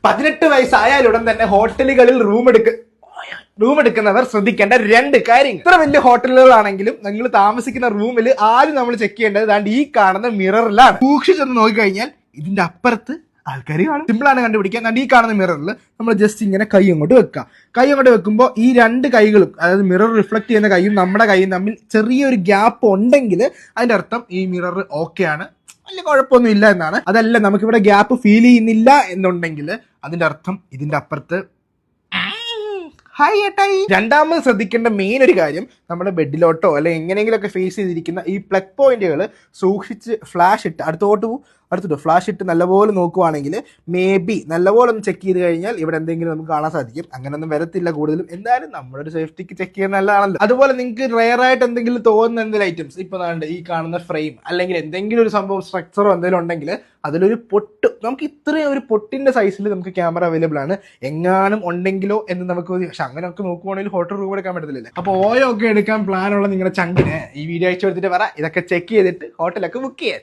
18 വയസ്സായാലുടൻ തന്നെ ഹോട്ടലുകളിൽ റൂം എടുക്കുന്നവർ ശ്രദ്ധിക്കേണ്ട 2 കാര്യങ്ങൾ. ഇത്ര വലിയ ഹോട്ടലുകളാണെങ്കിലും നിങ്ങൾ താമസിക്കുന്ന റൂമിൽ ആദ്യം നമ്മൾ ചെക്ക് ചെയ്യേണ്ടത് ദാണ്ട് ഈ കാണുന്ന മിററിലാണ്. സൂക്ഷിച്ചൊന്ന് നോക്കിക്കഴിഞ്ഞാൽ ഇതിന്റെ അപ്പുറത്ത് ആൾക്കാർ കാണും. സിമ്പിളാണ് കണ്ടുപിടിക്കാൻ. ഈ കാണുന്ന മിററിൽ നമ്മൾ ജസ്റ്റ് ഇങ്ങനെ കൈ അങ്ങോട്ട് വെക്കുക. കൈ അങ്ങോട്ട് വെക്കുമ്പോൾ ഈ 2 കൈകളും, അതായത് മിറർ റിഫ്ലക്ട് ചെയ്യുന്ന കൈയും നമ്മുടെ കൈയും തമ്മിൽ ചെറിയൊരു ഗ്യാപ്പ് ഉണ്ടെങ്കിൽ അതിന്റെ അർത്ഥം ഈ മിറർ ഓക്കെ ആണ്, വലിയ കുഴപ്പമൊന്നും ഇല്ല എന്നാണ്. അതല്ല നമുക്കിവിടെ ഗ്യാപ്പ് ഫീൽ ചെയ്യുന്നില്ല എന്നുണ്ടെങ്കിൽ അതിന്റെ അർത്ഥം ഇതിന്റെ അപ്പുറത്ത് ഹായ് ഏട്ടായി. രണ്ടാമത് ശ്രദ്ധിക്കേണ്ട മെയിൻ ഒരു കാര്യം, നമ്മുടെ ബെഡിലോട്ടോ അല്ലെങ്കിൽ എങ്ങനെയെങ്കിലുമൊക്കെ ഫേസ് ചെയ്തിരിക്കുന്ന ഈ പ്ലഗ് പോയിന്റുകൾ സൂക്ഷിച്ച് ഫ്ലാഷ് ഇട്ട് അടുത്തോട്ട് ഫ്ലാഷ് ഇട്ട് നല്ലപോലെ നോക്കുവാണെങ്കിൽ മേ ബി നല്ലപോലെ ഒന്ന് ചെക്ക് ചെയ്ത് കഴിഞ്ഞാൽ ഇവിടെ എന്തെങ്കിലും നമുക്ക് കാണാൻ സാധിക്കും. അങ്ങനെയൊന്നും വരത്തില്ല കൂടുതലും, എന്തായാലും നമ്മുടെ ഒരു സേഫ്റ്റിക്ക് ചെക്ക് ചെയ്യുന്ന നല്ലതാണല്ലോ. അതുപോലെ നിങ്ങൾക്ക് റെയറായിട്ട് എന്തെങ്കിലും തോന്നുന്ന എന്തെങ്കിലും ഐറ്റംസ്, ഇപ്പൊ ഈ കാണുന്ന ഫ്രെയിം അല്ലെങ്കിൽ എന്തെങ്കിലും ഒരു സംഭവം സ്ട്രക്ചറോ എന്തെങ്കിലും ഉണ്ടെങ്കിൽ അതിലൊരു പൊട്ട്, നമുക്ക് ഇത്രയും ഒരു പൊട്ടിന്റെ സൈസിൽ നമുക്ക് ക്യാമറ അവൈലബിൾ ആണ്. എങ്ങാനും ഉണ്ടെങ്കിലോ എന്ന് നമുക്ക്, പക്ഷെ അങ്ങനെയൊക്കെ നോക്കുവാണെങ്കിൽ ഹോട്ടൽ റൂം എടുക്കാൻ പറ്റത്തില്ല. അപ്പോൾ ഓയോ ഒക്കെ എടുക്കാൻ പ്ലാനുള്ള നിങ്ങളുടെ ചങ്കിന് ഈ വീഡിയോ അയച്ചു കൊടുത്തിട്ട് പറ, ഇതൊക്കെ ചെക്ക് ചെയ്തിട്ട് ഹോട്ടലൊക്കെ ബുക്ക് ചെയ്യാൻ.